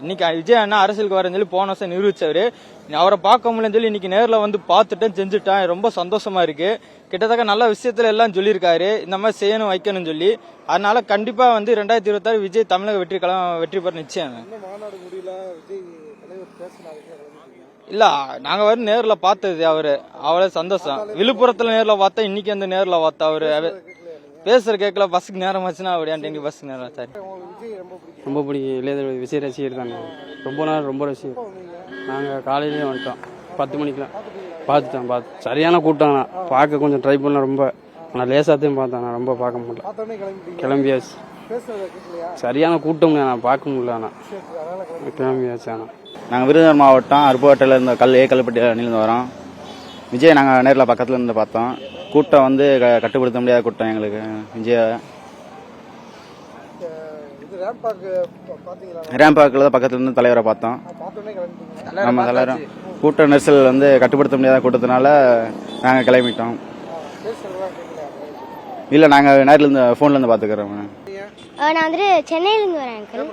இன்னைக்கு விஜய் அண்ணா அரசியலுக்கு வரேன்னு சொல்லி போன வருஷம் நிரூபிச்சவரு. அவரை பார்க்க முடியலன்னு சொல்லி இன்னைக்கு நேரில் வந்து பார்த்துட்டேன், செஞ்சுட்டேன். ரொம்ப சந்தோஷமா இருக்கு. கிட்டத்தட்ட நல்ல விஷயத்துல எல்லாம் சொல்லியிருக்காரு, இந்த மாதிரி செய்யணும் வைக்கணும்னு சொல்லி. அதனால கண்டிப்பா வந்து 2026 விஜய் தமிழக வெற்றி பெற நிச்சயம். இல்ல நாங்க வந்து நேரில் பார்த்தது அவரு அவ்வளவு சந்தோஷம். விழுப்புரத்துல நேரில் பார்த்தா, இன்னைக்கு வந்து நேரில் பார்த்தா அவரு பேசுற கேட்கல. பஸ்ஸுக்கு நேரம் ஆச்சுன்னா அப்படியே பஸ்ஸுக்கு நேரம். சார் ரொம்ப பிடிக்கும். இளைய விஜய் ரசிகர் தானே, ரொம்ப நாள் ரொம்ப ரசிகர். நாங்கள் காலையிலேயே வந்துட்டோம், 10 மணிக்கெலாம் பார்த்துட்டோம். சரியான கூட்டம். பார்க்க கொஞ்சம் ட்ரை பண்ண ரொம்ப, நான் லேசாத்தையும் பார்த்தேன். நான் ரொம்ப பார்க்க முடியல, கிளம்பியாச்சு. சரியான கூட்டம், நான் பார்க்க முடியல. ஆனால் கிளம்பியாச்சு. ஆனால் நாங்கள் விருதுநகர் மாவட்டம் அருப்புக்கோட்டையில் இருந்த கல்லுப்பட்டி அணிலேருந்து வரோம். விஜய் நாங்கள் நேரில் பக்கத்தில் இருந்து பார்த்தோம். கூட்டம் வந்து கட்டுப்படுத்த முடியாத கூட்டம் எங்களுக்கு. விஜய் ரேம்பாக்கில் தான் பக்கத்துல இருந்து தலைவரை பார்த்தோம். ஆமாம், தலைவரும் கூட்ட நெரிசல் வந்து கட்டுப்படுத்த முடியாத கூட்டத்தினால நாங்கள் கிளம்பிட்டோம். இல்லை, நாங்கள் நேரிலேருந்து ஃபோன்லேருந்து பார்த்துக்கிறோம். நான் வந்துட்டு சென்னையிலேருந்து வரேன் அங்கிள்.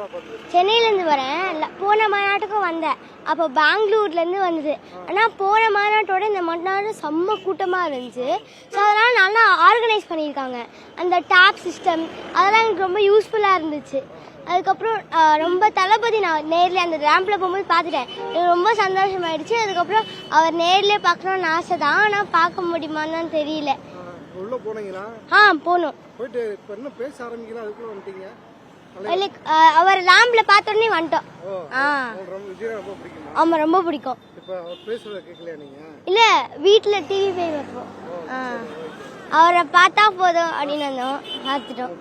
சென்னையிலேருந்து வரேன். போன மாநாட்டுக்கும் வந்தேன். அப்போ பெங்களூர்லேருந்து வந்தது. ஆனால் போன மாநாட்டோட இந்த மாநாடு செம்ம கூட்டமாக இருந்துச்சு. ஸோ அதனால் நல்லா ஆர்கனைஸ் பண்ணியிருக்காங்க. அந்த டேப் சிஸ்டம் அதெல்லாம் எனக்கு ரொம்ப யூஸ்ஃபுல்லாக இருந்துச்சு. அதுக்கப்புறம் ரொம்ப தளபதி நான் நேரில் அந்த ரேம்பில் போகும்போது பார்த்துட்டேன். எனக்கு ரொம்ப சந்தோஷமாயிடுச்சு. அதுக்கப்புறம் அவர் நேர்லேயே பார்க்கணும்னு ஆசை தான், ஆனால் பார்க்க முடியுமான்னு தான் தெரியல. போனோம். அவர் ரேம்ப்ல பார்த்த உடனே வந்துட்டோம். ஆமா, ரொம்ப பிடிக்கும். இல்ல, வீட்டுல டிவி போய் வைப்போம். அவரை பார்த்தா போதும் அப்படின்னு வந்தோம், பார்த்துட்டோம்.